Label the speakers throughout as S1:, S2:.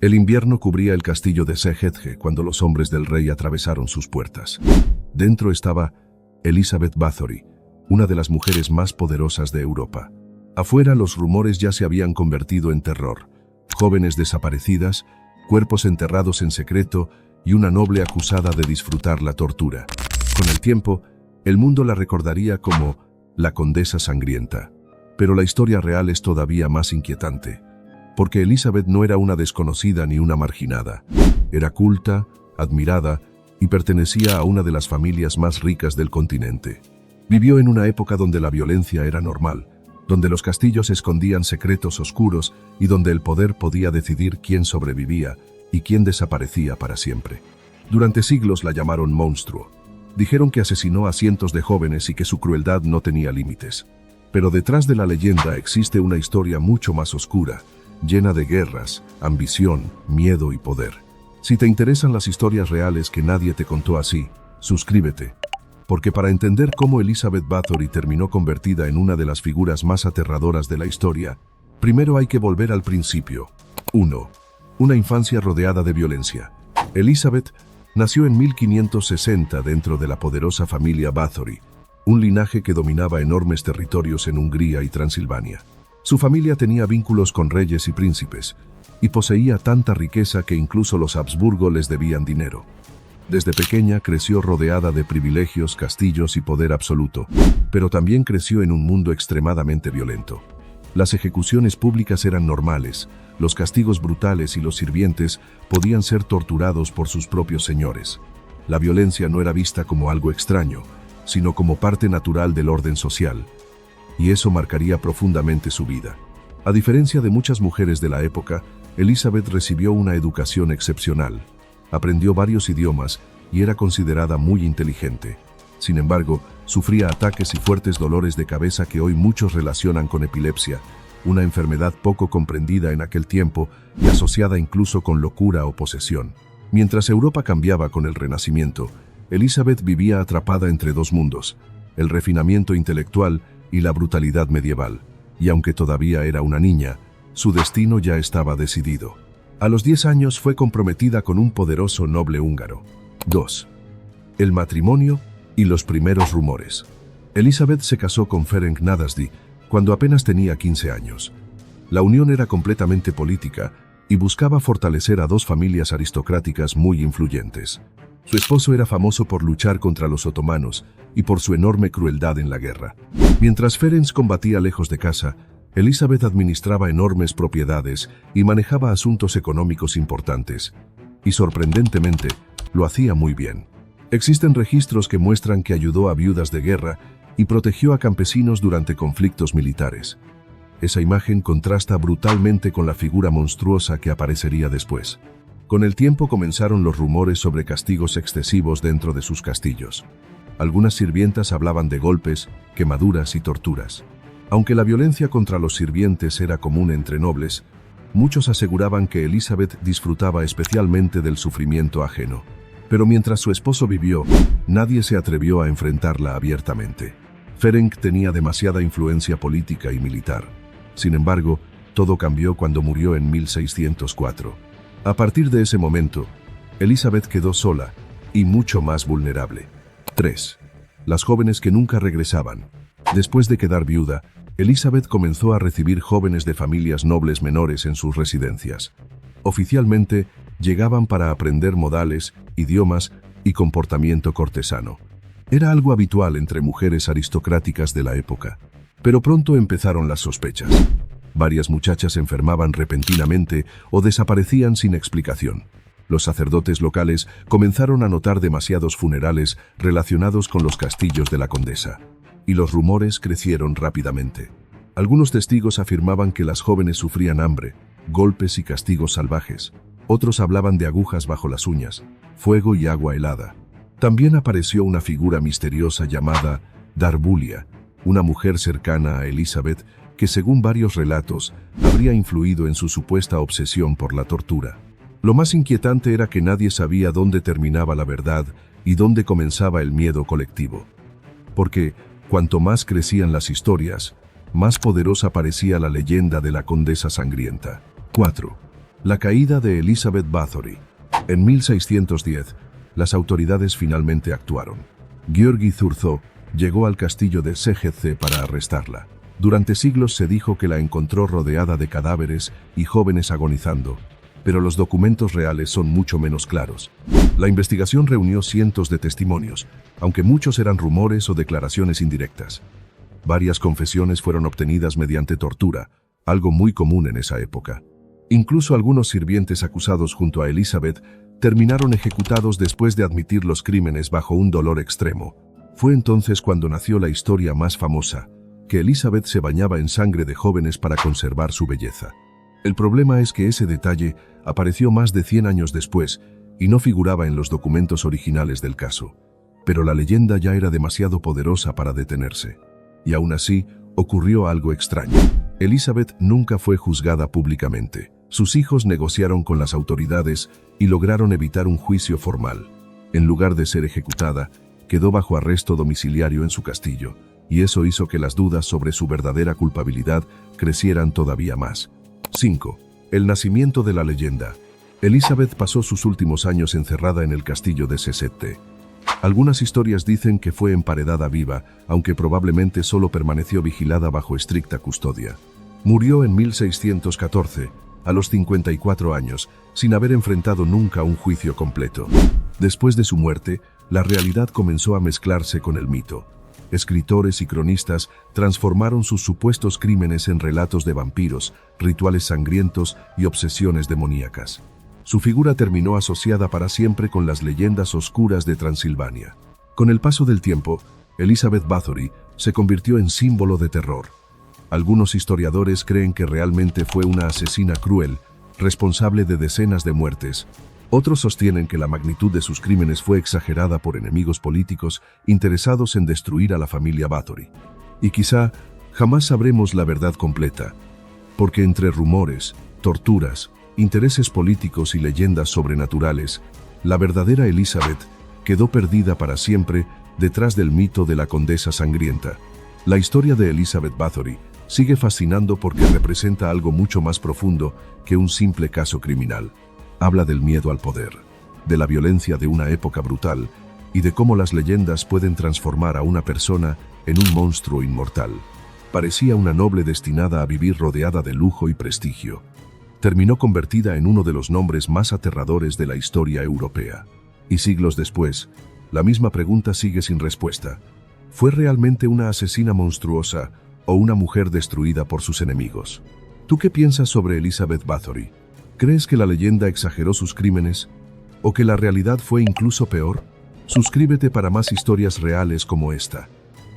S1: El invierno cubría el castillo de Szehethge cuando los hombres del rey atravesaron sus puertas. Dentro estaba Elizabeth Bathory, una de las mujeres más poderosas de Europa. Afuera los rumores ya se habían convertido en terror. Jóvenes desaparecidas, cuerpos enterrados en secreto y una noble acusada de disfrutar la tortura. Con el tiempo, el mundo la recordaría como la Condesa Sangrienta. Pero la historia real es todavía más inquietante. Porque Elizabeth no era una desconocida ni una marginada. Era culta, admirada y pertenecía a una de las familias más ricas del continente. Vivió en una época donde la violencia era normal, donde los castillos escondían secretos oscuros y donde el poder podía decidir quién sobrevivía y quién desaparecía para siempre. Durante siglos la llamaron monstruo. Dijeron que asesinó a cientos de jóvenes y que su crueldad no tenía límites. Pero detrás de la leyenda existe una historia mucho más oscura, llena de guerras, ambición, miedo y poder. Si te interesan las historias reales que nadie te contó así, suscríbete. Porque para entender cómo Elizabeth Bathory terminó convertida en una de las figuras más aterradoras de la historia, primero hay que volver al principio. 1. Una infancia rodeada de violencia. Elizabeth nació en 1560 dentro de la poderosa familia Bathory, un linaje que dominaba enormes territorios en Hungría y Transilvania. Su familia tenía vínculos con reyes y príncipes, y poseía tanta riqueza que incluso los Habsburgo les debían dinero. Desde pequeña creció rodeada de privilegios, castillos y poder absoluto, pero también creció en un mundo extremadamente violento. Las ejecuciones públicas eran normales, los castigos brutales y los sirvientes podían ser torturados por sus propios señores. La violencia no era vista como algo extraño, sino como parte natural del orden social, y eso marcaría profundamente su vida. A diferencia de muchas mujeres de la época, Elizabeth recibió una educación excepcional. Aprendió varios idiomas y era considerada muy inteligente. Sin embargo, sufría ataques y fuertes dolores de cabeza que hoy muchos relacionan con epilepsia, una enfermedad poco comprendida en aquel tiempo y asociada incluso con locura o posesión. Mientras Europa cambiaba con el Renacimiento, Elizabeth vivía atrapada entre dos mundos, el refinamiento intelectual y la brutalidad medieval. Y aunque todavía era una niña, su destino ya estaba decidido. A los 10 años fue comprometida con un poderoso noble húngaro. 2. El matrimonio y los primeros rumores. Elizabeth se casó con Ferenc Nadasdy cuando apenas tenía 15 años. La unión era completamente política y buscaba fortalecer a dos familias aristocráticas muy influyentes. Su esposo era famoso por luchar contra los otomanos y por su enorme crueldad en la guerra. Mientras Ferenc combatía lejos de casa, Elizabeth administraba enormes propiedades y manejaba asuntos económicos importantes. Y sorprendentemente, lo hacía muy bien. Existen registros que muestran que ayudó a viudas de guerra y protegió a campesinos durante conflictos militares. Esa imagen contrasta brutalmente con la figura monstruosa que aparecería después. Con el tiempo comenzaron los rumores sobre castigos excesivos dentro de sus castillos. Algunas sirvientas hablaban de golpes, quemaduras y torturas. Aunque la violencia contra los sirvientes era común entre nobles, muchos aseguraban que Elizabeth disfrutaba especialmente del sufrimiento ajeno. Pero mientras su esposo vivió, nadie se atrevió a enfrentarla abiertamente. Ferenc tenía demasiada influencia política y militar. Sin embargo, todo cambió cuando murió en 1604. A partir de ese momento, Elizabeth quedó sola y mucho más vulnerable. 3. Las jóvenes que nunca regresaban. Después de quedar viuda, Elizabeth comenzó a recibir jóvenes de familias nobles menores en sus residencias. Oficialmente, llegaban para aprender modales, idiomas y comportamiento cortesano. Era algo habitual entre mujeres aristocráticas de la época. Pero pronto empezaron las sospechas. Varias muchachas enfermaban repentinamente o desaparecían sin explicación. Los sacerdotes locales comenzaron a notar demasiados funerales relacionados con los castillos de la condesa. Y los rumores crecieron rápidamente. Algunos testigos afirmaban que las jóvenes sufrían hambre, golpes y castigos salvajes. Otros hablaban de agujas bajo las uñas, fuego y agua helada. También apareció una figura misteriosa llamada Darbulia, una mujer cercana a Elizabeth que, según varios relatos, habría influido en su supuesta obsesión por la tortura. Lo más inquietante era que nadie sabía dónde terminaba la verdad y dónde comenzaba el miedo colectivo. Porque, cuanto más crecían las historias, más poderosa parecía la leyenda de la Condesa Sangrienta. 4. La caída de Elizabeth Bathory. En 1610, las autoridades finalmente actuaron. György Thurzó llegó al castillo de Székely para arrestarla. Durante siglos se dijo que la encontró rodeada de cadáveres y jóvenes agonizando, pero los documentos reales son mucho menos claros. La investigación reunió cientos de testimonios, aunque muchos eran rumores o declaraciones indirectas. Varias confesiones fueron obtenidas mediante tortura, algo muy común en esa época. Incluso algunos sirvientes acusados junto a Elizabeth terminaron ejecutados después de admitir los crímenes bajo un dolor extremo. Fue entonces cuando nació la historia más famosa, que Elizabeth se bañaba en sangre de jóvenes para conservar su belleza. El problema es que ese detalle apareció más de 100 años después y no figuraba en los documentos originales del caso. Pero la leyenda ya era demasiado poderosa para detenerse. Y aún así, ocurrió algo extraño. Elizabeth nunca fue juzgada públicamente. Sus hijos negociaron con las autoridades y lograron evitar un juicio formal. En lugar de ser ejecutada, quedó bajo arresto domiciliario en su castillo, y eso hizo que las dudas sobre su verdadera culpabilidad crecieran todavía más. 5. El nacimiento de la leyenda. Elizabeth pasó sus últimos años encerrada en el castillo de Székely. Algunas historias dicen que fue emparedada viva, aunque probablemente solo permaneció vigilada bajo estricta custodia. Murió en 1614, a los 54 años, sin haber enfrentado nunca un juicio completo. Después de su muerte, la realidad comenzó a mezclarse con el mito. Escritores y cronistas transformaron sus supuestos crímenes en relatos de vampiros, rituales sangrientos y obsesiones demoníacas. Su figura terminó asociada para siempre con las leyendas oscuras de Transilvania. Con el paso del tiempo, Elizabeth Bathory se convirtió en símbolo de terror. Algunos historiadores creen que realmente fue una asesina cruel, responsable de decenas de muertes. Otros sostienen que la magnitud de sus crímenes fue exagerada por enemigos políticos interesados en destruir a la familia Bathory. Y quizá jamás sabremos la verdad completa, porque entre rumores, torturas, intereses políticos y leyendas sobrenaturales, la verdadera Elizabeth quedó perdida para siempre detrás del mito de la condesa sangrienta. La historia de Elizabeth Bathory sigue fascinando porque representa algo mucho más profundo que un simple caso criminal. Habla del miedo al poder, de la violencia de una época brutal y de cómo las leyendas pueden transformar a una persona en un monstruo inmortal. Parecía una noble destinada a vivir rodeada de lujo y prestigio. Terminó convertida en uno de los nombres más aterradores de la historia europea. Y siglos después, la misma pregunta sigue sin respuesta. ¿Fue realmente una asesina monstruosa o una mujer destruida por sus enemigos? ¿Tú qué piensas sobre Elizabeth Bathory? ¿Crees que la leyenda exageró sus crímenes? ¿O que la realidad fue incluso peor? Suscríbete para más historias reales como esta,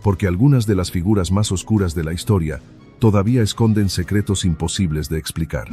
S1: porque algunas de las figuras más oscuras de la historia todavía esconden secretos imposibles de explicar.